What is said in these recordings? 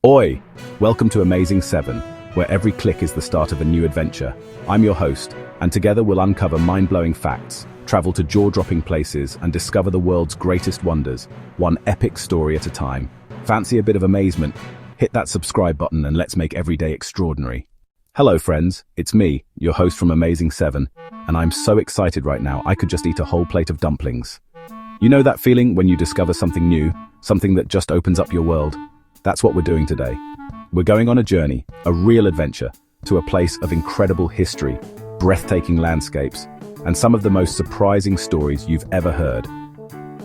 Oi! Welcome to Amazing 7, where every click is the start of a new adventure. I'm your host, and together we'll uncover mind-blowing facts, travel to jaw-dropping places, and discover the world's greatest wonders, one epic story at a time. Fancy a bit of amazement? Hit that subscribe button and let's make every day extraordinary. Hello friends, it's me, your host from Amazing 7, and I'm so excited right now I could just eat a whole plate of dumplings. You know that feeling when you discover something new, something that just opens up your world? That's what we're doing today. We're going on a journey, a real adventure, to a place of incredible history, breathtaking landscapes, and some of the most surprising stories you've ever heard.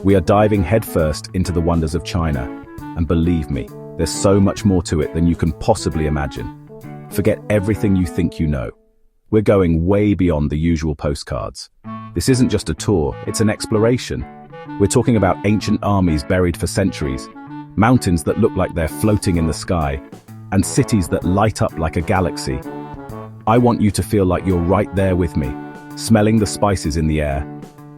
We are diving headfirst into the wonders of China, and believe me, there's so much more to it than you can possibly imagine. Forget everything you think you know. We're going way beyond the usual postcards. This isn't just a tour, it's an exploration. We're talking about ancient armies buried for centuries, mountains that look like they're floating in the sky, and cities that light up like a galaxy. I want you to feel like you're right there with me, smelling the spices in the air,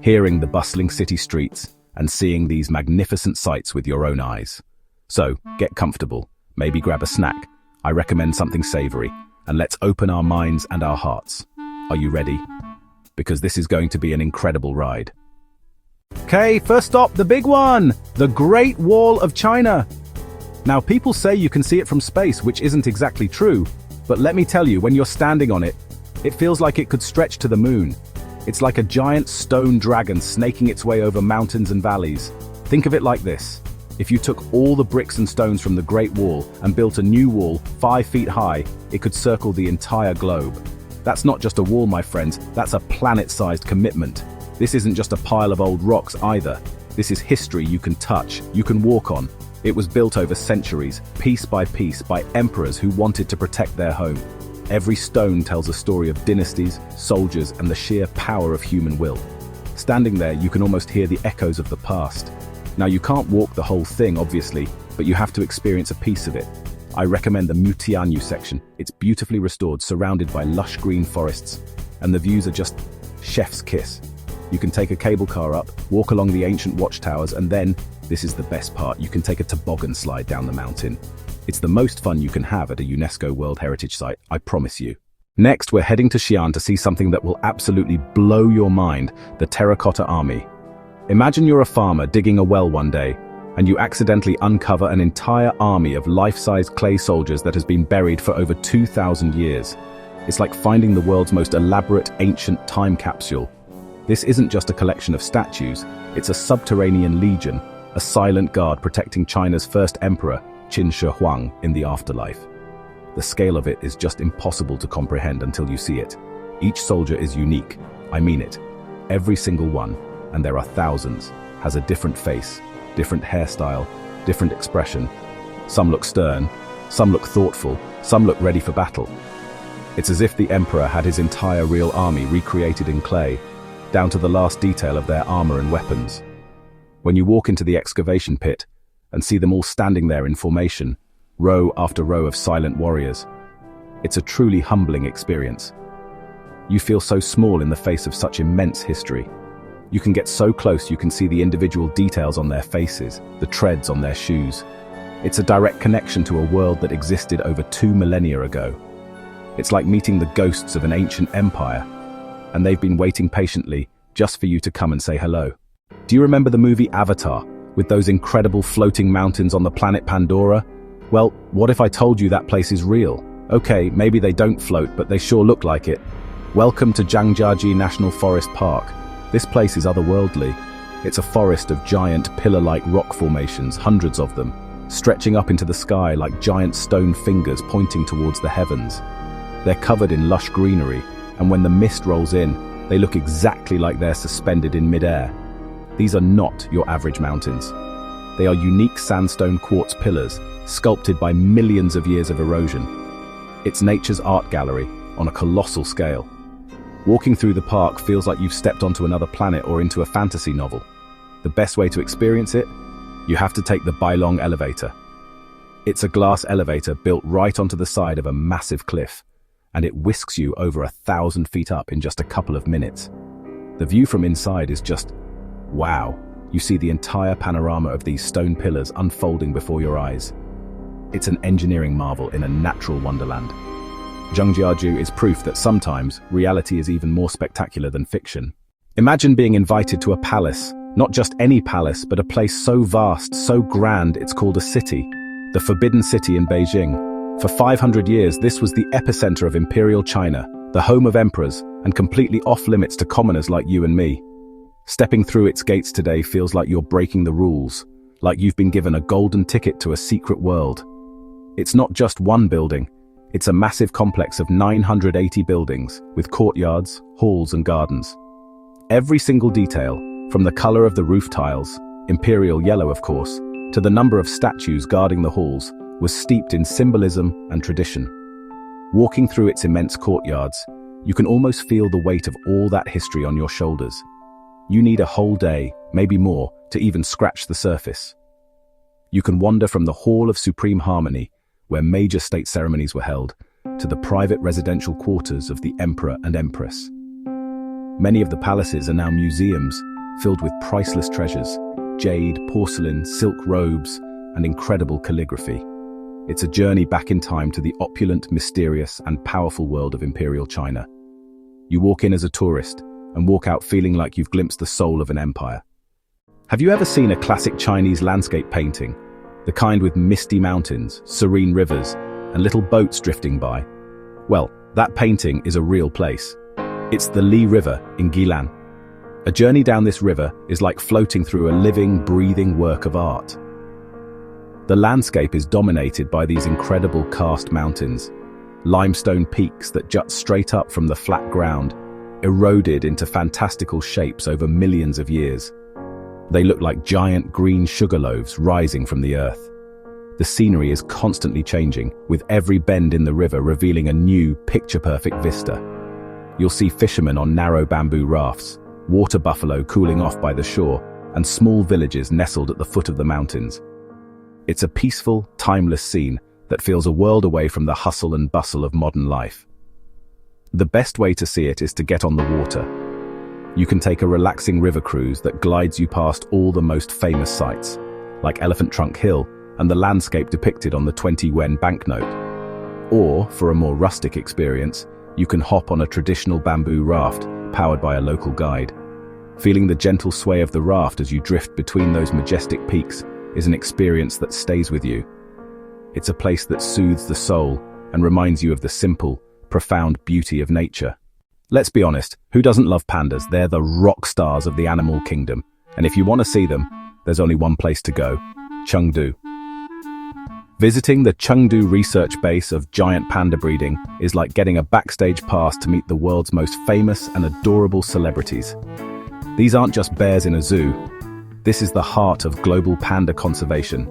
hearing the bustling city streets, and seeing these magnificent sights with your own eyes. So, get comfortable, maybe grab a snack. I recommend something savory, and let's open our minds and our hearts. Are you ready? Because this is going to be an incredible ride. Okay, first stop, the big one! The Great Wall of China! Now, people say you can see it from space, which isn't exactly true, but let me tell you, when you're standing on it, it feels like it could stretch to the moon. It's like a giant stone dragon snaking its way over mountains and valleys. Think of it like this. If you took all the bricks and stones from the Great Wall and built a new wall 5 feet high, it could circle the entire globe. That's not just a wall, my friends, that's a planet-sized commitment. This isn't just a pile of old rocks either. This is history you can touch, you can walk on. It was built over centuries, piece by emperors who wanted to protect their home. Every stone tells a story of dynasties, soldiers, and the sheer power of human will. Standing there, you can almost hear the echoes of the past. Now, you can't walk the whole thing, obviously, but you have to experience a piece of it. I recommend the Mutianyu section. It's beautifully restored, surrounded by lush green forests, and the views are just chef's kiss. You can take a cable car up, walk along the ancient watchtowers, and then, this is the best part, you can take a toboggan slide down the mountain. It's the most fun you can have at a UNESCO World Heritage Site, I promise you. Next, we're heading to Xi'an to see something that will absolutely blow your mind, the Terracotta Army. Imagine you're a farmer digging a well one day, and you accidentally uncover an entire army of life-size clay soldiers that has been buried for over 2,000 years. It's like finding the world's most elaborate ancient time capsule. This isn't just a collection of statues, it's a subterranean legion, a silent guard protecting China's first emperor, Qin Shi Huang, in the afterlife. The scale of it is just impossible to comprehend until you see it. Each soldier is unique, I mean it. Every single one, and there are thousands, has a different face, different hairstyle, different expression. Some look stern, some look thoughtful, some look ready for battle. It's as if the emperor had his entire real army recreated in clay, down to the last detail of their armor and weapons. When you walk into the excavation pit and see them all standing there in formation, row after row of silent warriors, it's a truly humbling experience. You feel so small in the face of such immense history. You can get so close you can see the individual details on their faces, the treads on their shoes. It's a direct connection to a world that existed over 2 millennia ago. It's like meeting the ghosts of an ancient empire, and they've been waiting patiently just for you to come and say hello. Do you remember the movie Avatar, with those incredible floating mountains on the planet Pandora? Well, what if I told you that place is real? Okay, maybe they don't float, but they sure look like it. Welcome to Zhangjiajie National Forest Park. This place is otherworldly. It's a forest of giant pillar-like rock formations, hundreds of them, stretching up into the sky like giant stone fingers pointing towards the heavens. They're covered in lush greenery, and when the mist rolls in, they look exactly like they're suspended in midair. These are not your average mountains. They are unique sandstone quartz pillars, sculpted by millions of years of erosion. It's nature's art gallery on a colossal scale. Walking through the park feels like you've stepped onto another planet or into a fantasy novel. The best way to experience it? You have to take the Bailong elevator. It's a glass elevator built right onto the side of a massive cliff, and it whisks you over 1,000 feet up in just a couple of minutes. The view from inside is just wow. You see the entire panorama of these stone pillars unfolding before your eyes. It's an engineering marvel in a natural wonderland. Zhangjiajie is proof that sometimes reality is even more spectacular than fiction. Imagine being invited to a palace, not just any palace, but a place so vast, so grand, it's called a city. The Forbidden City in Beijing. For 500 years, this was the epicenter of imperial China, the home of emperors, and completely off-limits to commoners like you and me. Stepping through its gates today feels like you're breaking the rules, like you've been given a golden ticket to a secret world. It's not just one building, it's a massive complex of 980 buildings, with courtyards, halls and gardens. Every single detail, from the color of the roof tiles, imperial yellow of course, to the number of statues guarding the halls, was steeped in symbolism and tradition. Walking through its immense courtyards, you can almost feel the weight of all that history on your shoulders. You need a whole day, maybe more, to even scratch the surface. You can wander from the Hall of Supreme Harmony, where major state ceremonies were held, to the private residential quarters of the Emperor and Empress. Many of the palaces are now museums, filled with priceless treasures, jade, porcelain, silk robes, and incredible calligraphy. It's a journey back in time to the opulent, mysterious, and powerful world of imperial China. You walk in as a tourist, and walk out feeling like you've glimpsed the soul of an empire. Have you ever seen a classic Chinese landscape painting? The kind with misty mountains, serene rivers, and little boats drifting by? Well, that painting is a real place. It's the Li River in Xi'an. A journey down this river is like floating through a living, breathing work of art. The landscape is dominated by these incredible karst mountains, limestone peaks that jut straight up from the flat ground, eroded into fantastical shapes over millions of years. They look like giant green sugar loaves rising from the earth. The scenery is constantly changing, with every bend in the river revealing a new, picture-perfect vista. You'll see fishermen on narrow bamboo rafts, water buffalo cooling off by the shore, and small villages nestled at the foot of the mountains. It's a peaceful, timeless scene that feels a world away from the hustle and bustle of modern life. The best way to see it is to get on the water. You can take a relaxing river cruise that glides you past all the most famous sites, like Elephant Trunk Hill and the landscape depicted on the 20 yuan banknote. Or, for a more rustic experience, you can hop on a traditional bamboo raft powered by a local guide. Feeling the gentle sway of the raft as you drift between those majestic peaks is an experience that stays with you. It's a place that soothes the soul and reminds you of the simple, profound beauty of nature. Let's be honest, who doesn't love pandas? They're the rock stars of the animal kingdom. And if you want to see them, there's only one place to go: Chengdu. Visiting the Chengdu research base of giant panda breeding is like getting a backstage pass to meet the world's most famous and adorable celebrities. These aren't just bears in a zoo. This is the heart of global panda conservation.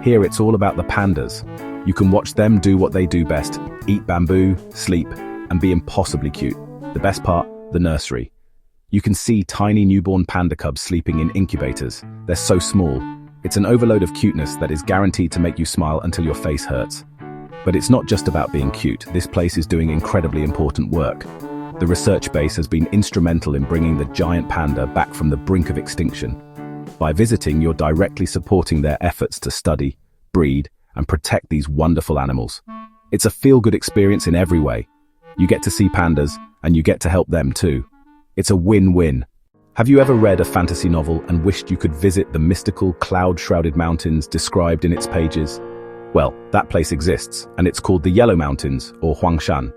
Here it's all about the pandas. You can watch them do what they do best: eat bamboo, sleep, and be impossibly cute. The best part, the nursery. You can see tiny newborn panda cubs sleeping in incubators. They're so small. It's an overload of cuteness that is guaranteed to make you smile until your face hurts. But it's not just about being cute. This place is doing incredibly important work. The research base has been instrumental in bringing the giant panda back from the brink of extinction. By visiting, you're directly supporting their efforts to study, breed, and protect these wonderful animals. It's a feel-good experience in every way. You get to see pandas, and you get to help them too. It's a win-win. Have you ever read a fantasy novel and wished you could visit the mystical, cloud-shrouded mountains described in its pages? Well, that place exists, and it's called the Yellow Mountains, or Huangshan.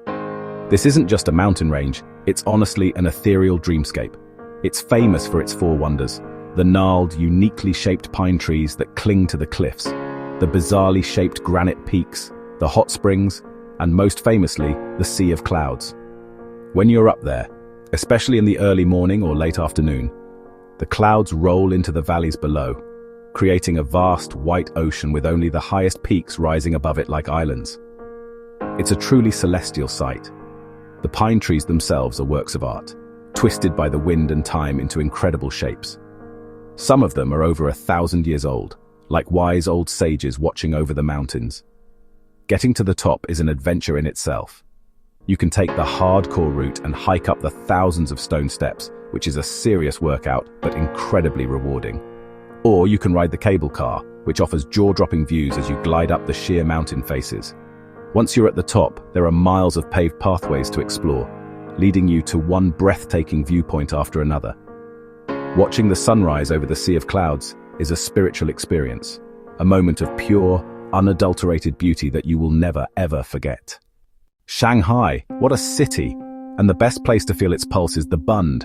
This isn't just a mountain range, it's honestly an ethereal dreamscape. It's famous for its four wonders: the gnarled, uniquely shaped pine trees that cling to the cliffs, the bizarrely shaped granite peaks, the hot springs, and most famously, the Sea of Clouds. When you're up there, especially in the early morning or late afternoon, the clouds roll into the valleys below, creating a vast white ocean with only the highest peaks rising above it like islands. It's a truly celestial sight. The pine trees themselves are works of art, twisted by the wind and time into incredible shapes. Some of them are over 1,000 years old, like wise old sages watching over the mountains. Getting to the top is an adventure in itself. You can take the hardcore route and hike up the thousands of stone steps, which is a serious workout but incredibly rewarding. Or you can ride the cable car, which offers jaw-dropping views as you glide up the sheer mountain faces. Once you're at the top, there are miles of paved pathways to explore, leading you to one breathtaking viewpoint after another. Watching the sunrise over the sea of clouds is a spiritual experience, a moment of pure, unadulterated beauty that you will never, ever forget. Shanghai, what a city! And the best place to feel its pulse is the Bund.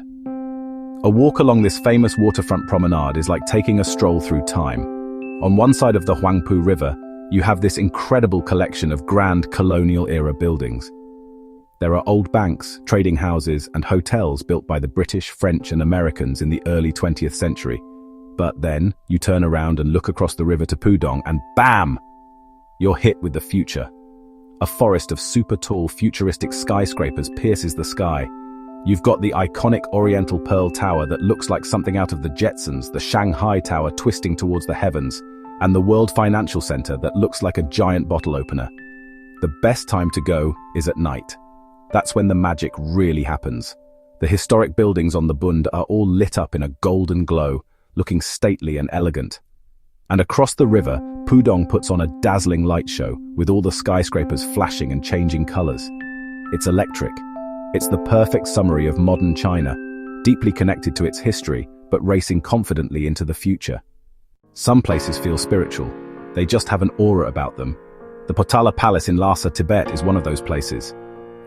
A walk along this famous waterfront promenade is like taking a stroll through time. On one side of the Huangpu River, you have this incredible collection of grand colonial-era buildings. There are old banks, trading houses, and hotels built by the British, French, and Americans in the early 20th century. But then, you turn around and look across the river to Pudong, and BAM! You're hit with the future. A forest of super-tall, futuristic skyscrapers pierces the sky. You've got the iconic Oriental Pearl Tower that looks like something out of the Jetsons, the Shanghai Tower twisting towards the heavens, and the World Financial Center that looks like a giant bottle opener. The best time to go is at night. That's when the magic really happens. The historic buildings on the Bund are all lit up in a golden glow, looking stately and elegant. And across the river, Pudong puts on a dazzling light show, with all the skyscrapers flashing and changing colors. It's electric. It's the perfect summary of modern China, deeply connected to its history, but racing confidently into the future. Some places feel spiritual. They just have an aura about them. The Potala Palace in Lhasa, Tibet is one of those places.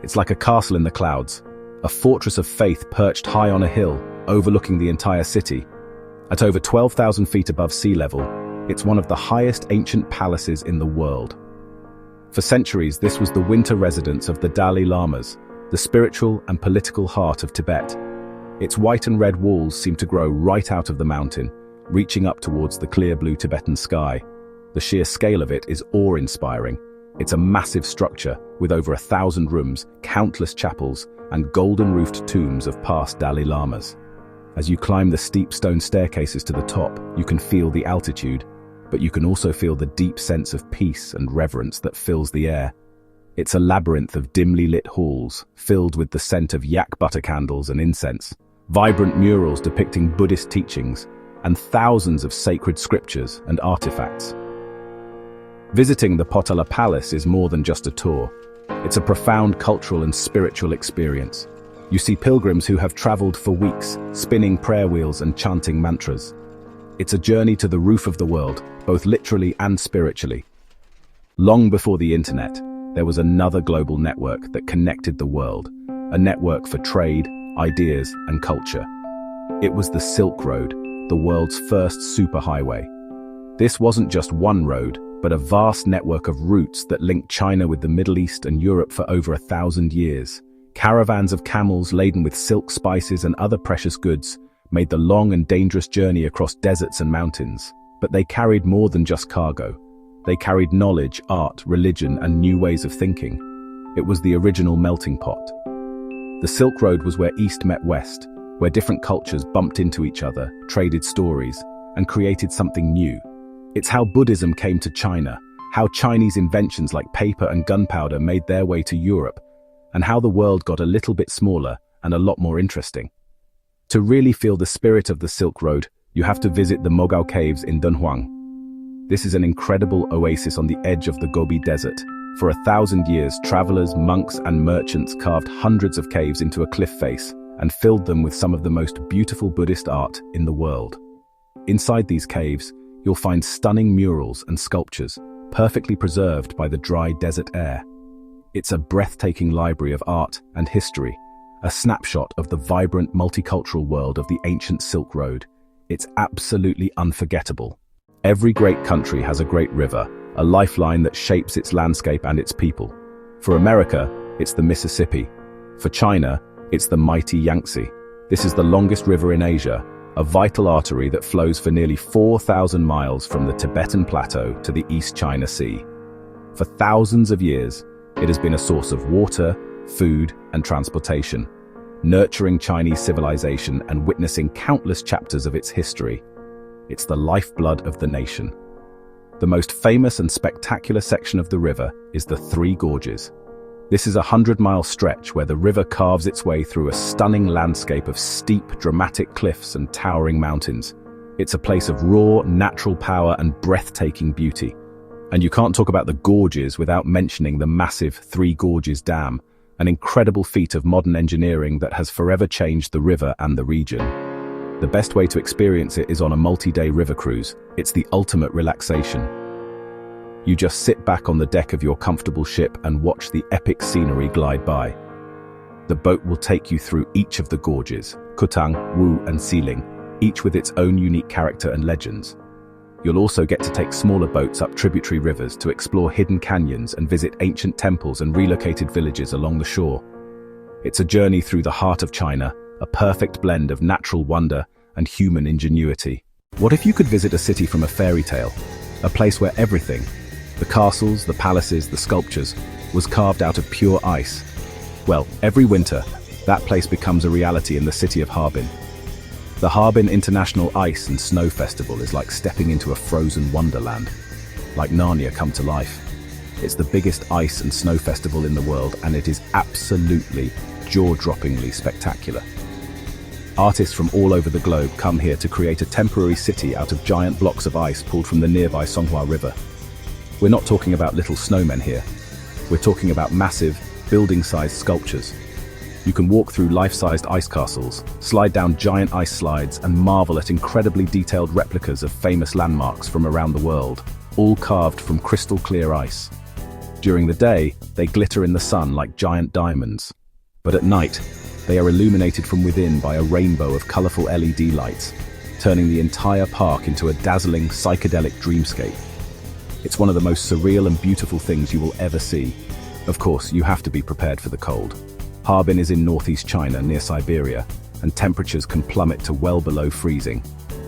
It's like a castle in the clouds, a fortress of faith perched high on a hill, overlooking the entire city. At over 12,000 feet above sea level, it's one of the highest ancient palaces in the world. For centuries, this was the winter residence of the Dalai Lamas, the spiritual and political heart of Tibet. Its white and red walls seem to grow right out of the mountain, reaching up towards the clear blue Tibetan sky. The sheer scale of it is awe-inspiring. It's a massive structure with over 1,000 rooms, countless chapels, and golden-roofed tombs of past Dalai Lamas. As you climb the steep stone staircases to the top, you can feel the altitude, but you can also feel the deep sense of peace and reverence that fills the air. It's a labyrinth of dimly lit halls, filled with the scent of yak butter candles and incense, vibrant murals depicting Buddhist teachings, and thousands of sacred scriptures and artifacts. Visiting the Potala Palace is more than just a tour. It's a profound cultural and spiritual experience. You see pilgrims who have traveled for weeks, spinning prayer wheels and chanting mantras. It's a journey to the roof of the world, both literally and spiritually. Long before the internet, there was another global network that connected the world, a network for trade, ideas, and culture. It was the Silk Road, the world's first superhighway. This wasn't just one road, but a vast network of routes that linked China with the Middle East and Europe for over 1,000 years. Caravans of camels laden with silk, spices, and other precious goods made the long and dangerous journey across deserts and mountains. But they carried more than just cargo. They carried knowledge, art, religion, and new ways of thinking. It was the original melting pot. The Silk Road was where East met West, where different cultures bumped into each other, traded stories, and created something new. It's how Buddhism came to China, how Chinese inventions like paper and gunpowder made their way to Europe, and how the world got a little bit smaller and a lot more interesting. To really feel the spirit of the Silk Road, you have to visit the Mogao Caves in Dunhuang. This is an incredible oasis on the edge of the Gobi Desert. For 1,000 years, travelers, monks, and merchants carved hundreds of caves into a cliff face and filled them with some of the most beautiful Buddhist art in the world. Inside these caves, you'll find stunning murals and sculptures, perfectly preserved by the dry desert air. It's a breathtaking library of art and history, a snapshot of the vibrant multicultural world of the ancient Silk Road. It's absolutely unforgettable. Every great country has a great river, a lifeline that shapes its landscape and its people. For America, it's the Mississippi. For China, it's the mighty Yangtze. This is the longest river in Asia, a vital artery that flows for nearly 4,000 miles from the Tibetan Plateau to the East China Sea. For thousands of years, it has been a source of water, food, and transportation, nurturing Chinese civilization and witnessing countless chapters of its history. It's the lifeblood of the nation. The most famous and spectacular section of the river is the Three Gorges. This is a 100-mile stretch where the river carves its way through a stunning landscape of steep, dramatic cliffs and towering mountains. It's a place of raw, natural power and breathtaking beauty. And you can't talk about the gorges without mentioning the massive Three Gorges Dam, an incredible feat of modern engineering that has forever changed the river and the region. The best way to experience it is on a multi-day river cruise. It's the ultimate relaxation. You just sit back on the deck of your comfortable ship and watch the epic scenery glide by. The boat will take you through each of the gorges, Kutang, Wu, and Xiling, each with its own unique character and legends. You'll also get to take smaller boats up tributary rivers to explore hidden canyons and visit ancient temples and relocated villages along the shore. It's a journey through the heart of China, a perfect blend of natural wonder and human ingenuity. What if you could visit a city from a fairy tale, a place where everything, the castles, the palaces, the sculptures, was carved out of pure ice? Well, every winter, that place becomes a reality in the city of Harbin. The Harbin International Ice and Snow Festival is like stepping into a frozen wonderland, like Narnia come to life. It's the biggest ice and snow festival in the world, and it is absolutely jaw-droppingly spectacular. Artists from all over the globe come here to create a temporary city out of giant blocks of ice pulled from the nearby Songhua River. We're not talking about little snowmen here. We're talking about massive, building-sized sculptures. You can walk through life-sized ice castles, slide down giant ice slides, and marvel at incredibly detailed replicas of famous landmarks from around the world, all carved from crystal-clear ice. During the day, they glitter in the sun like giant diamonds. But at night, they are illuminated from within by a rainbow of colorful LED lights, turning the entire park into a dazzling, psychedelic dreamscape. It's one of the most surreal and beautiful things you will ever see. Of course, you have to be prepared for the cold. Harbin is in northeast China, near Siberia, and temperatures can plummet to well below freezing.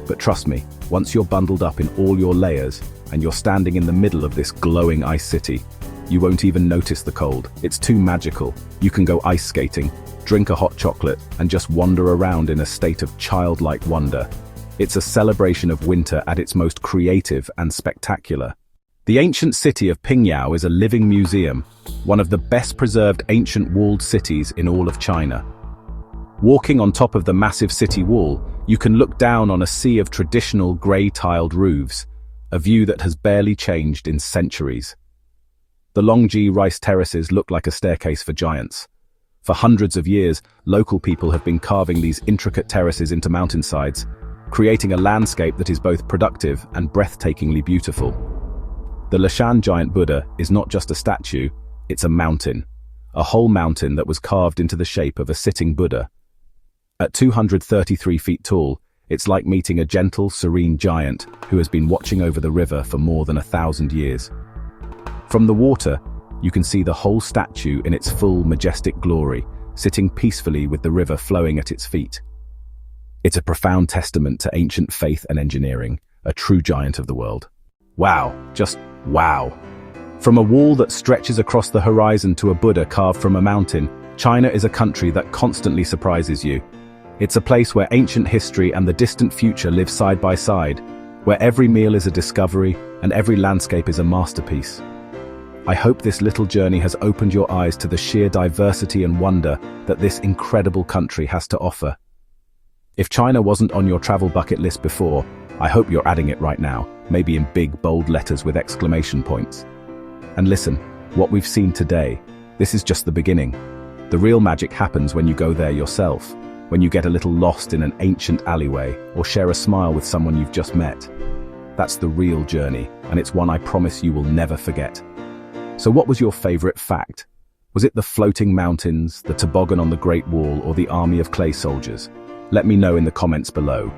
But trust me, once you're bundled up in all your layers, and you're standing in the middle of this glowing ice city, you won't even notice the cold. It's too magical. You can go ice skating, drink a hot chocolate, and just wander around in a state of childlike wonder. It's a celebration of winter at its most creative and spectacular. The ancient city of Pingyao is a living museum, one of the best preserved ancient walled cities in all of China. Walking on top of the massive city wall, you can look down on a sea of traditional grey-tiled roofs, a view that has barely changed in centuries. The Zhangjiajie rice terraces look like a staircase for giants. For hundreds of years, local people have been carving these intricate terraces into mountainsides, creating a landscape that is both productive and breathtakingly beautiful. The Xi'an giant Buddha is not just a statue, it's a mountain. A whole mountain that was carved into the shape of a sitting Buddha. At 233 feet tall, it's like meeting a gentle, serene giant who has been watching over the river for more than 1,000 years. From the water, you can see the whole statue in its full, majestic glory, sitting peacefully with the river flowing at its feet. It's a profound testament to ancient faith and engineering, a true giant of the world. Wow, just wow. From a wall that stretches across the horizon to a Buddha carved from a mountain, China is a country that constantly surprises you. It's a place where ancient history and the distant future live side by side, where every meal is a discovery and every landscape is a masterpiece. I hope this little journey has opened your eyes to the sheer diversity and wonder that this incredible country has to offer. If China wasn't on your travel bucket list before, I hope you're adding it right now, maybe in big, bold letters with exclamation points. And listen, what we've seen today, this is just the beginning. The real magic happens when you go there yourself, when you get a little lost in an ancient alleyway or share a smile with someone you've just met. That's the real journey, and it's one I promise you will never forget. So what was your favorite fact? Was it the floating mountains, the toboggan on the Great Wall, or the army of clay soldiers? Let me know in the comments below.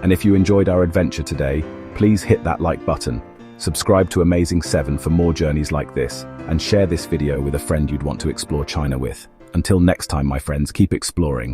And if you enjoyed our adventure today, please hit that like button, subscribe to Amazing 7 for more journeys like this, and share this video with a friend you'd want to explore China with. Until next time, my friends, keep exploring.